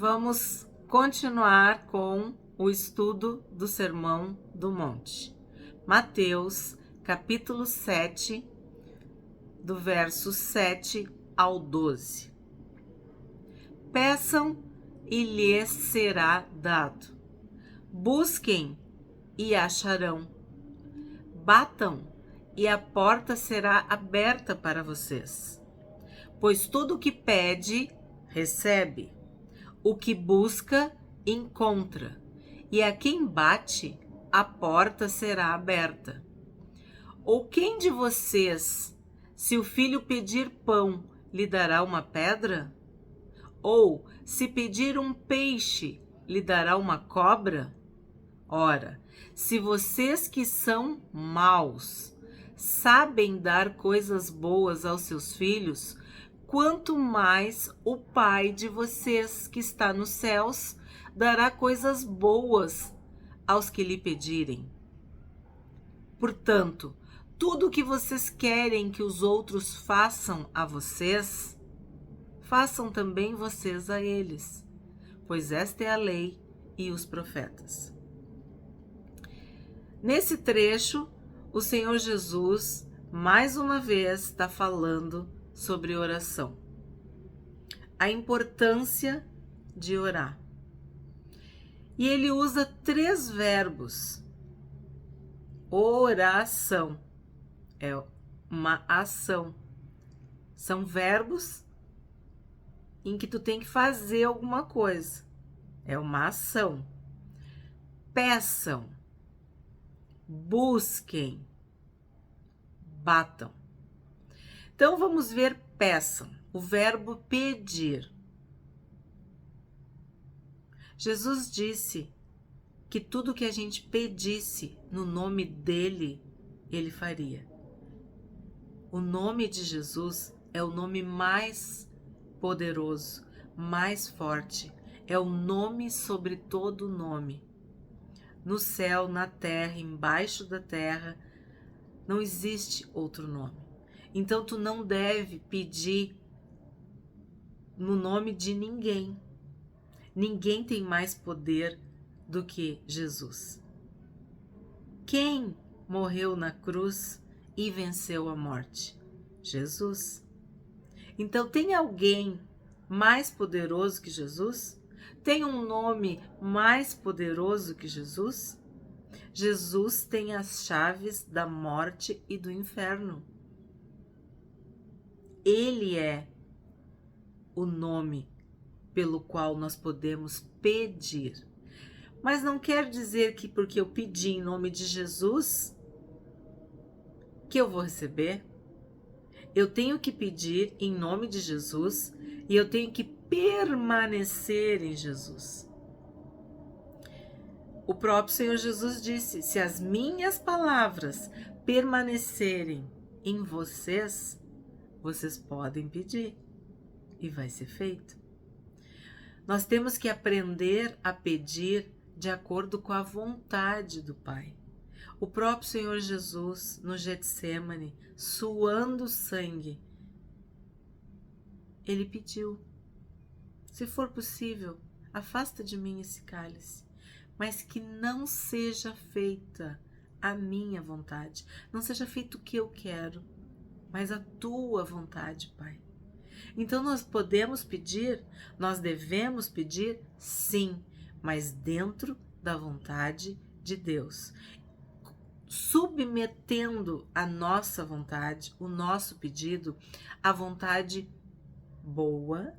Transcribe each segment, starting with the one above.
Vamos continuar com o estudo do Sermão do Monte. Mateus, capítulo 7, do verso 7 ao 12. Peçam e lhes será dado. Busquem e acharão. Batam e a porta será aberta para vocês. Pois tudo o que pede, recebe. O que busca, encontra. E a quem bate, a porta será aberta. Ou quem de vocês, se o filho pedir pão, lhe dará uma pedra? Ou, se pedir um peixe, lhe dará uma cobra? Ora, se vocês que são maus sabem dar coisas boas aos seus filhos, quanto mais o Pai de vocês que está nos céus dará coisas boas aos que lhe pedirem. Portanto, tudo o que vocês querem que os outros façam a vocês, façam também vocês a eles, pois esta é a lei e os profetas. Nesse trecho, o Senhor Jesus, mais uma vez, está falando sobre oração. A importância de orar. E ele usa 3 verbos. Oração é uma ação. São verbos em que tu tem que fazer alguma coisa. É uma ação. Peçam, busquem, batam. Então vamos ver peçam, o verbo pedir. Jesus disse que tudo que a gente pedisse no nome dele, ele faria. O nome de Jesus é o nome mais poderoso, mais forte. É o nome sobre todo nome. No céu, na terra, embaixo da terra, não existe outro nome. Então tu não deve pedir no nome de ninguém. Ninguém tem mais poder do que Jesus. Quem morreu na cruz e venceu a morte? Jesus. Então tem alguém mais poderoso que Jesus? Tem um nome mais poderoso que Jesus? Jesus tem as chaves da morte e do inferno. Ele é o nome pelo qual nós podemos pedir. Mas não quer dizer que porque eu pedi em nome de Jesus, que eu vou receber. Eu tenho que pedir em nome de Jesus e eu tenho que permanecer em Jesus. O próprio Senhor Jesus disse: se as minhas palavras permanecerem em vocês, vocês podem pedir e vai ser feito. Nós temos que aprender a pedir de acordo com a vontade do Pai. O próprio Senhor Jesus, no Getsêmani, suando sangue, ele pediu: se for possível, afasta de mim esse cálice, mas que não seja feita a minha vontade, não seja feito o que eu quero, mas a tua vontade, Pai. Então nós podemos pedir, nós devemos pedir, sim, mas dentro da vontade de Deus, submetendo a nossa vontade, o nosso pedido, à vontade boa,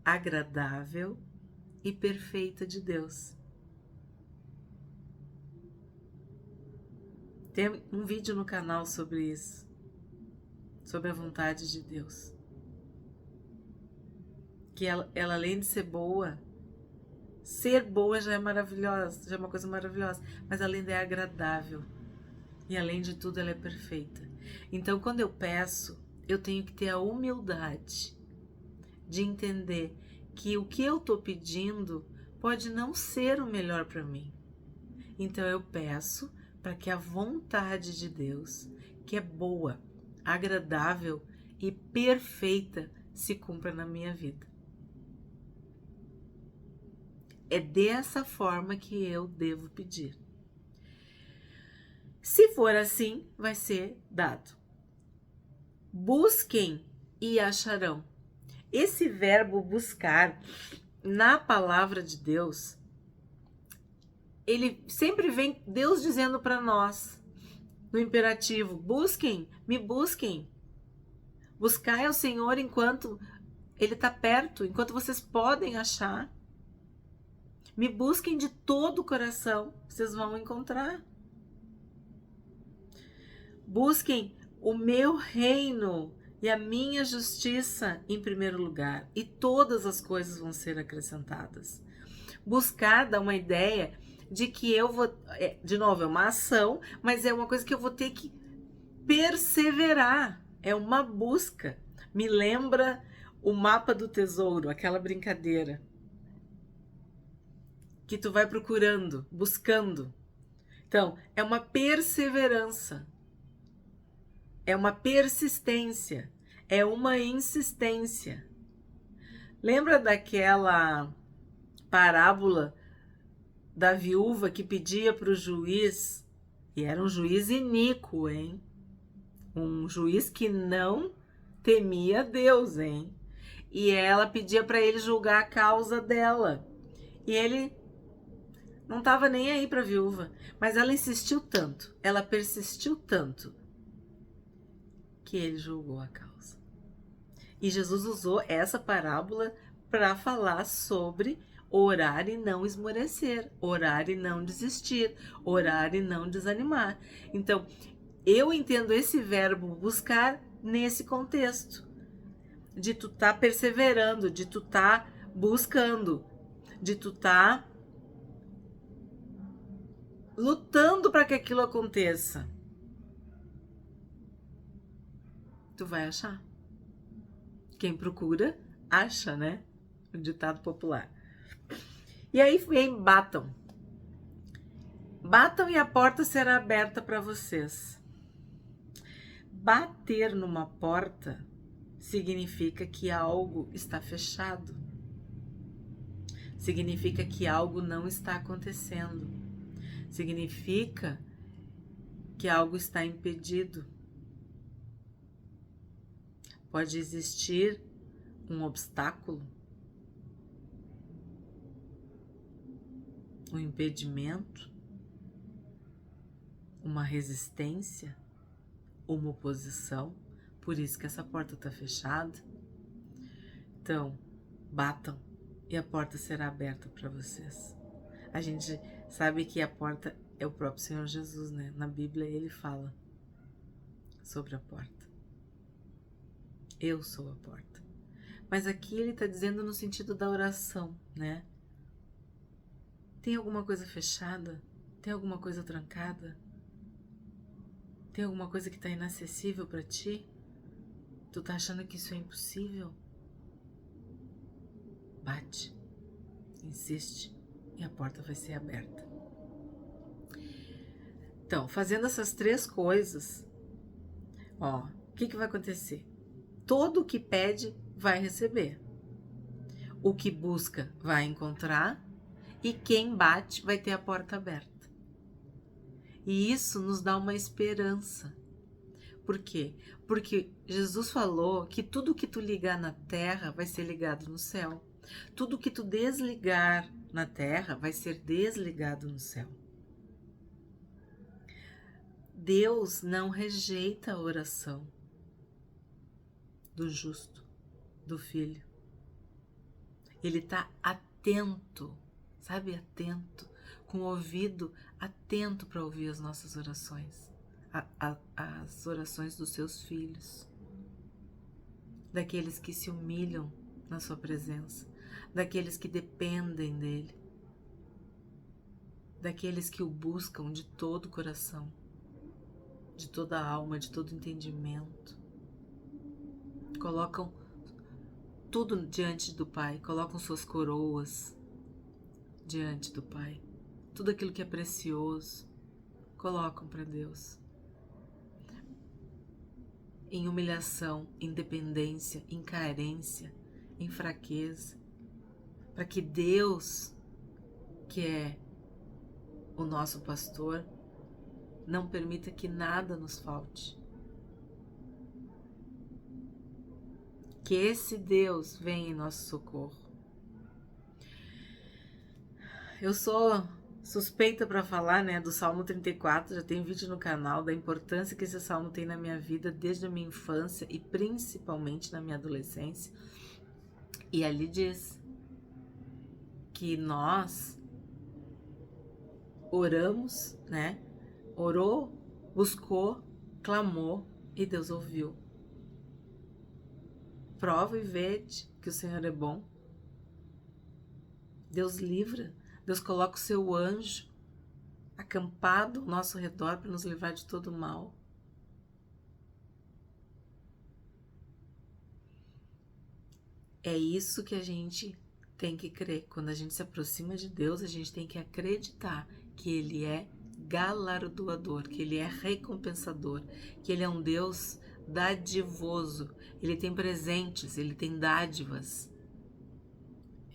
agradável e perfeita de Deus. Tem um vídeo no canal sobre isso, sobre a vontade de Deus. Que ela além de ser boa já é maravilhosa, já é uma coisa maravilhosa, mas ela ainda é agradável. E além de tudo, ela é perfeita. Então, quando eu peço, eu tenho que ter a humildade de entender que o que eu estou pedindo pode não ser o melhor para mim. Então, eu peço para que a vontade de Deus, que é boa, agradável e perfeita, se cumpra na minha vida. É dessa forma que eu devo pedir. Se for assim, vai ser dado. Busquem e acharão. Esse verbo buscar, na palavra de Deus, ele sempre vem Deus dizendo para nós, no imperativo, busquem, me busquem. Buscai ao Senhor enquanto Ele está perto, enquanto vocês podem achar. Me busquem de todo o coração, vocês vão encontrar. Busquem o meu reino e a minha justiça em primeiro lugar, e todas as coisas vão ser acrescentadas. Buscar dá uma ideia de que eu vou, de novo, é uma ação, mas é uma coisa que eu vou ter que perseverar, é uma busca. Me lembra o mapa do tesouro, aquela brincadeira que tu vai procurando, buscando. Então, é uma perseverança, é uma persistência, é uma insistência. Lembra daquela parábola da viúva que pedia para o juiz, e era um juiz iníquo, hein? Um juiz que não temia Deus, hein? E ela pedia para ele julgar a causa dela. E ele não estava nem aí para a viúva, mas ela insistiu tanto, ela persistiu tanto, que ele julgou a causa. E Jesus usou essa parábola para falar sobre orar e não esmorecer, orar e não desistir, orar e não desanimar. Então, eu entendo esse verbo buscar nesse contexto, de tu tá perseverando, de tu tá buscando, de tu tá lutando para que aquilo aconteça. Tu vai achar. Quem procura, acha, né? O ditado popular. E aí vem batam. Batam e a porta será aberta para vocês. Bater numa porta significa que algo está fechado. Significa que algo não está acontecendo. Significa que algo está impedido. Pode existir um obstáculo, um impedimento, uma resistência, uma oposição. Por isso que essa porta está fechada. Então, batam e a porta será aberta para vocês. A gente sabe que a porta é o próprio Senhor Jesus, né? Na Bíblia ele fala sobre a porta. Eu sou a porta. Mas aqui ele está dizendo no sentido da oração, né? Tem alguma coisa fechada? Tem alguma coisa trancada? Tem alguma coisa que está inacessível para ti? Tu tá achando que isso é impossível? Bate, insiste e a porta vai ser aberta. Então, fazendo essas três coisas, ó, o que vai acontecer? Todo o que pede vai receber. O que busca vai encontrar e quem bate vai ter a porta aberta. E isso nos dá uma esperança. Por quê? Porque Jesus falou que tudo que tu ligar na terra vai ser ligado no céu. Tudo que tu desligar na terra vai ser desligado no céu. Deus não rejeita a oração do justo, do filho. Ele está atento, sabe? Atento, com o ouvido atento para ouvir as nossas orações, as orações dos seus filhos, daqueles que se humilham na sua presença, daqueles que dependem dele, daqueles que o buscam de todo o coração, de toda a alma, de todo o entendimento. Colocam tudo diante do Pai, colocam suas coroas diante do Pai. Tudo aquilo que é precioso, colocam para Deus. Em humilhação, em dependência, em carência, em fraqueza, para que Deus que é o nosso pastor, não permita que nada nos falte. Que esse Deus venha em nosso socorro. Eu sou suspeita para falar, né, do Salmo 34, já tem vídeo no canal, da importância que esse salmo tem na minha vida desde a minha infância e principalmente na minha adolescência. E ali diz que nós oramos, né? Orou, buscou, clamou e Deus ouviu. Prova e vede que o Senhor é bom. Deus livra, Deus coloca o seu anjo acampado ao nosso redor para nos livrar de todo mal. É isso que a gente tem que crer. Quando a gente se aproxima de Deus, a gente tem que acreditar que Ele é galardoador, que Ele é recompensador, que Ele é um Deus dadivoso. Ele tem presentes, Ele tem dádivas.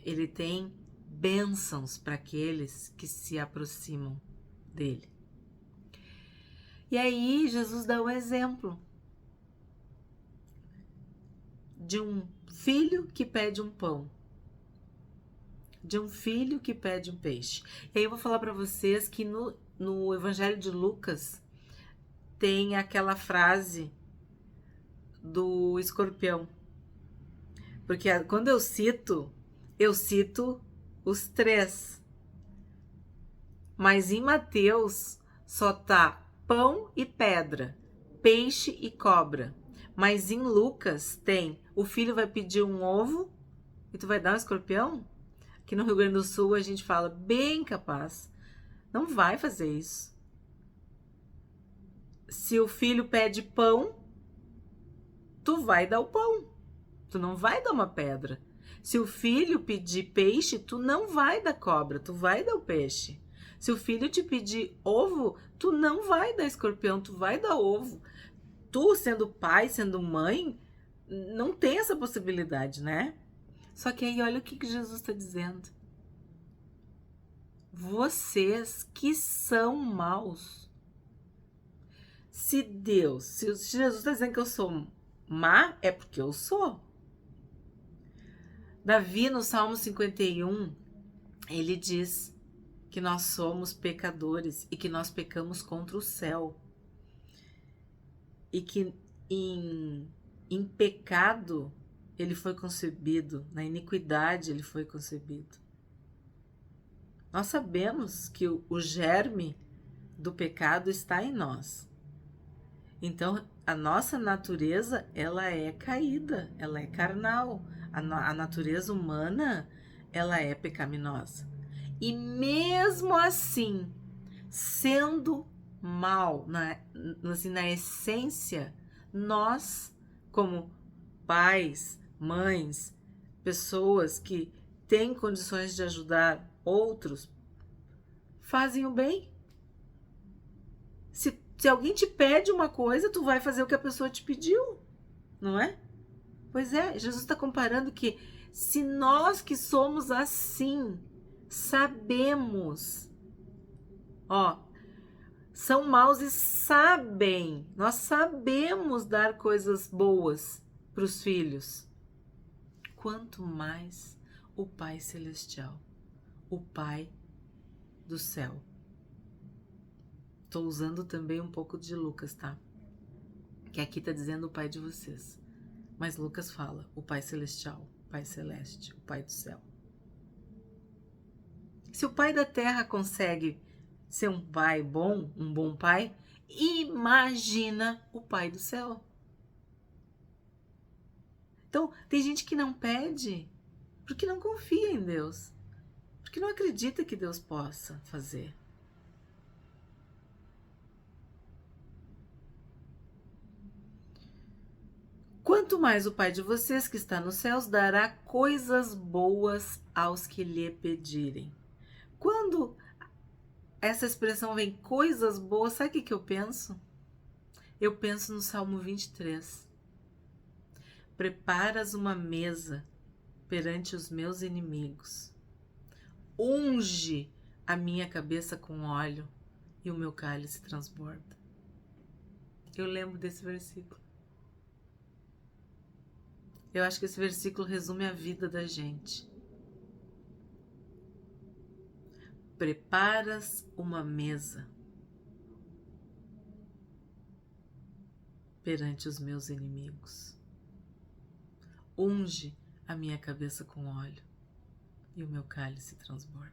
Ele tem bênçãos para aqueles que se aproximam dele. E aí Jesus dá um exemplo de um filho que pede um pão, de um filho que pede um peixe. E aí eu vou falar para vocês que no Evangelho de Lucas tem aquela frase do escorpião. Porque quando eu cito os três. Mas em Mateus só tá pão e pedra, peixe e cobra. Mas em Lucas tem, o filho vai pedir um ovo e tu vai dar um escorpião? Aqui no Rio Grande do Sul a gente fala, bem capaz, não vai fazer isso. Se o filho pede pão, tu vai dar o pão, tu não vai dar uma pedra. Se o filho pedir peixe, tu não vai dar cobra, tu vai dar o peixe. Se o filho te pedir ovo, tu não vai dar escorpião, tu vai dar ovo. Tu, sendo pai, sendo mãe, não tem essa possibilidade, né? Só que aí olha o que Jesus está dizendo. Vocês que são maus. Se Jesus está dizendo que eu sou má, é porque eu sou. Davi, no Salmo 51, ele diz que nós somos pecadores e que nós pecamos contra o céu. E que em pecado ele foi concebido, na iniquidade ele foi concebido. Nós sabemos que o germe do pecado está em nós. Então, a nossa natureza, ela é caída, ela é carnal. A natureza humana, ela é pecaminosa. E mesmo assim, sendo mal, na essência, nós, como pais, mães, pessoas que têm condições de ajudar outros, fazem o bem. Se alguém te pede uma coisa, tu vai fazer o que a pessoa te pediu, não é? Pois é, Jesus está comparando que se nós que somos assim, sabemos, são maus e sabem, nós sabemos dar coisas boas para os filhos, quanto mais o Pai Celestial, o Pai do céu. Estou usando também um pouco de Lucas, tá? Que aqui está dizendo o Pai de vocês. Mas Lucas fala o Pai Celestial, o Pai Celeste, o Pai do céu. Se o Pai da Terra consegue ser um pai bom, um bom pai, imagina o Pai do céu. Então, tem gente que não pede porque não confia em Deus, porque não acredita que Deus possa fazer. Quanto mais o Pai de vocês que está nos céus dará coisas boas aos que lhe pedirem. Quando essa expressão vem coisas boas, sabe o que eu penso? Eu penso no Salmo 23. Preparas uma mesa perante os meus inimigos. Unge a minha cabeça com óleo e o meu cálice transborda. Eu lembro desse versículo. Eu acho que esse versículo resume a vida da gente. Preparas uma mesa perante os meus inimigos. Unge a minha cabeça com óleo e o meu cálice transborda.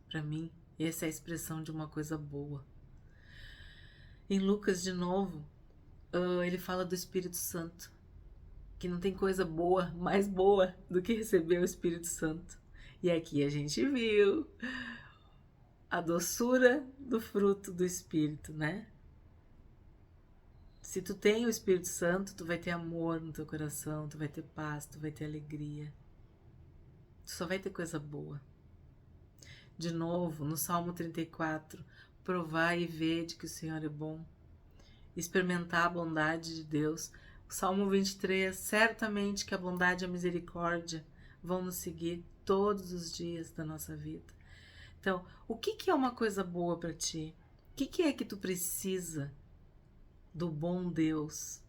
Para mim, essa é a expressão de uma coisa boa. Em Lucas, de novo, ele fala do Espírito Santo, que não tem coisa boa, mais boa do que receber o Espírito Santo. E aqui a gente viu a doçura do fruto do Espírito, né? Se tu tem o Espírito Santo, tu vai ter amor no teu coração, tu vai ter paz, tu vai ter alegria. Tu só vai ter coisa boa. De novo, no Salmo 34, provai e vede que o Senhor é bom. Experimentar a bondade de Deus. O Salmo 23, certamente que a bondade e a misericórdia vão nos seguir todos os dias da nossa vida. Então, o que é uma coisa boa para ti? O que é que tu precisa do bom Deus?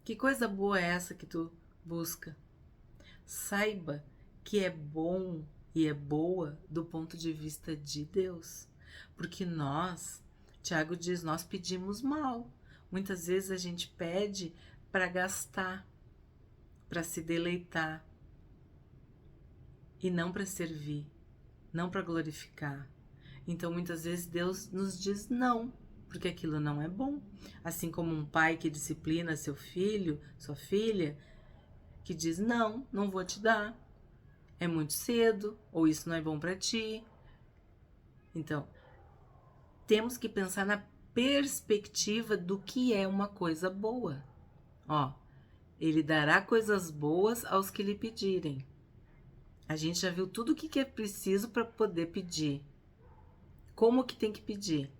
Que coisa boa é essa que tu busca? Saiba que é bom e é boa do ponto de vista de Deus. Porque nós, Tiago diz, nós pedimos mal. Muitas vezes a gente pede para gastar, para se deleitar, e não para servir, não para glorificar. Então muitas vezes Deus nos diz não, porque aquilo não é bom. Assim como um pai que disciplina seu filho, sua filha, que diz não, não vou te dar, é muito cedo, ou isso não é bom para ti. Então, temos que pensar na perspectiva do que é uma coisa boa. Ó, ele dará coisas boas aos que lhe pedirem. A gente já viu tudo o que é preciso para poder pedir. Como que tem que pedir?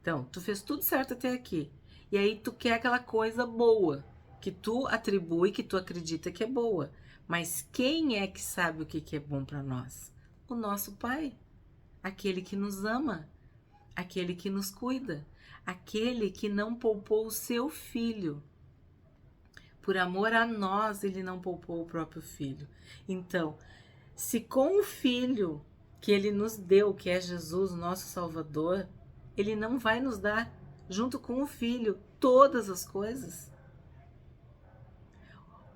Então, tu fez tudo certo até aqui. E aí tu quer aquela coisa boa, que tu atribui, que tu acredita que é boa. Mas quem é que sabe o que é bom para nós? O nosso Pai. Aquele que nos ama. Aquele que nos cuida. Aquele que não poupou o seu filho. Por amor a nós, ele não poupou o próprio filho. Então, se com o filho que ele nos deu, que é Jesus, nosso Salvador, ele não vai nos dar, junto com o filho, todas as coisas?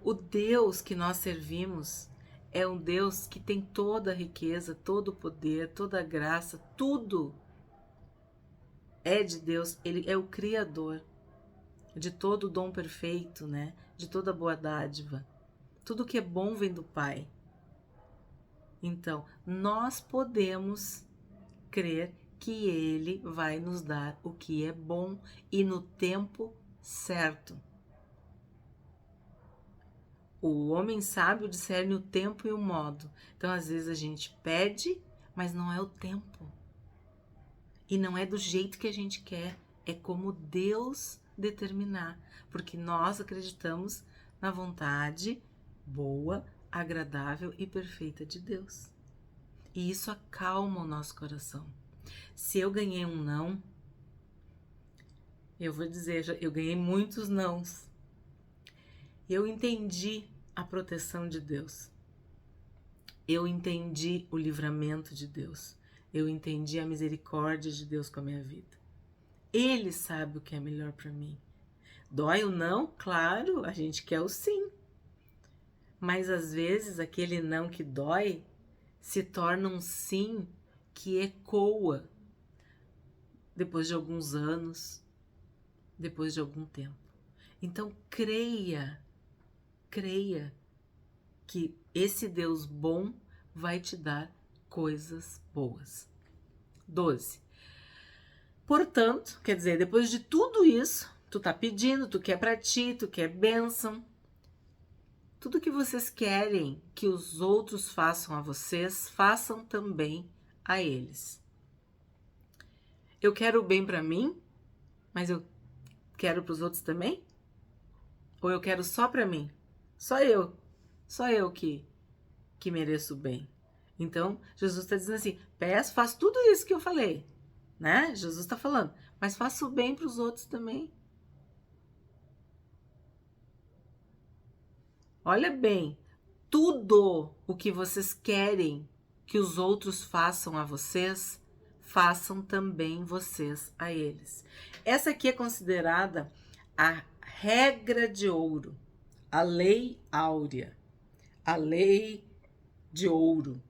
O Deus que nós servimos é um Deus que tem toda a riqueza, todo o poder, toda a graça, tudo é de Deus. Ele é o Criador de todo o dom perfeito, né? De toda boa dádiva. Tudo que é bom vem do Pai. Então, nós podemos crer que Ele vai nos dar o que é bom e no tempo certo. O homem sábio discerne o tempo e o modo. Então, às vezes a gente pede, mas não é o tempo. E não é do jeito que a gente quer, é como Deus determinar. Porque nós acreditamos na vontade boa, agradável e perfeita de Deus. E isso acalma o nosso coração. Se eu ganhei um não, eu vou dizer, eu ganhei muitos nãos. Eu entendi a proteção de Deus. Eu entendi o livramento de Deus. Eu entendi a misericórdia de Deus com a minha vida. Ele sabe o que é melhor para mim. Dói o não? Claro, a gente quer o sim. Mas às vezes aquele não que dói se torna um sim que ecoa depois de alguns anos, depois de algum tempo. Então creia que esse Deus bom vai te dar coisas boas. 12. Portanto, quer dizer, depois de tudo isso, tu tá pedindo, tu quer pra ti, tu quer bênção. Tudo que vocês querem que os outros façam a vocês, façam também a eles. Eu quero o bem pra mim, mas eu quero pros outros também? Ou eu quero só pra mim? Só eu que mereço o bem. Então, Jesus está dizendo assim, peço, faço tudo isso que eu falei, né? Jesus está falando, mas faça o bem para os outros também. Olha bem, tudo o que vocês querem que os outros façam a vocês, façam também vocês a eles. Essa aqui é considerada a regra de ouro, a lei áurea, a lei de ouro,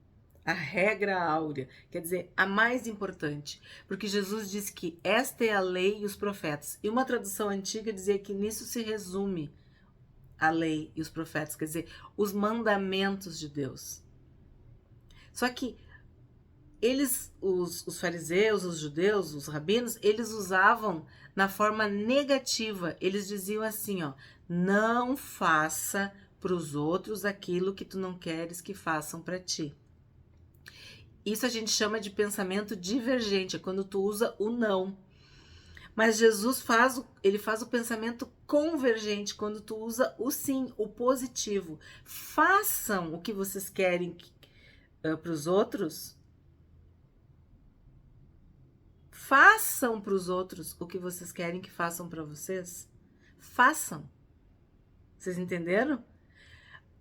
a regra áurea, quer dizer, a mais importante, porque Jesus disse que esta é a lei e os profetas. E uma tradução antiga dizia que nisso se resume a lei e os profetas, quer dizer, os mandamentos de Deus. Só que eles, os fariseus, os judeus, os rabinos, eles usavam na forma negativa. Eles diziam assim, ó, não faça para os outros aquilo que tu não queres que façam para ti. Isso a gente chama de pensamento divergente, é quando tu usa o não. Mas Jesus faz o pensamento convergente quando tu usa o sim, o positivo. Façam o que vocês querem para os outros. Façam para os outros o que vocês querem que façam para vocês. Façam. Vocês entenderam?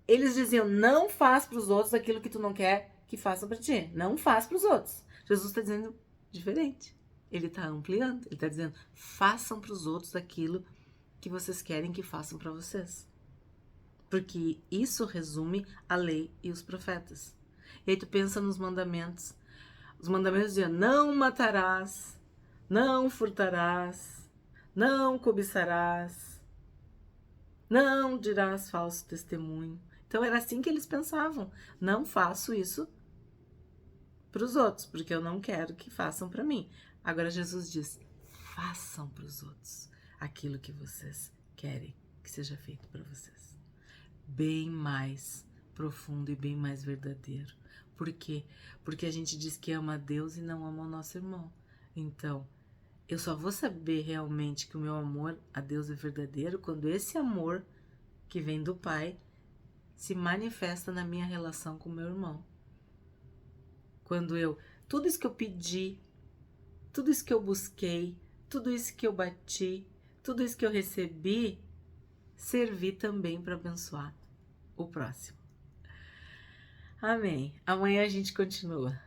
Eles diziam, não faz para os outros aquilo que tu não quer que façam para ti. Não faz para os outros. Jesus está dizendo diferente. Ele está ampliando. Ele está dizendo, façam para os outros aquilo que vocês querem que façam para vocês. Porque isso resume a lei e os profetas. E aí tu pensa nos mandamentos. Os mandamentos diziam, não matarás, não furtarás, não cobiçarás, não dirás falso testemunho. Então era assim que eles pensavam. Não faço isso para os outros, porque eu não quero que façam para mim. Agora Jesus diz, façam para os outros aquilo que vocês querem que seja feito para vocês. Bem mais profundo e bem mais verdadeiro. Por quê? Porque a gente diz que ama a Deus e não ama o nosso irmão. Então, eu só vou saber realmente que o meu amor a Deus é verdadeiro quando esse amor que vem do Pai se manifesta na minha relação com o meu irmão. Quando tudo isso que eu pedi, tudo isso que eu busquei, tudo isso que eu bati, tudo isso que eu recebi, servi também para abençoar o próximo. Amém. Amanhã a gente continua.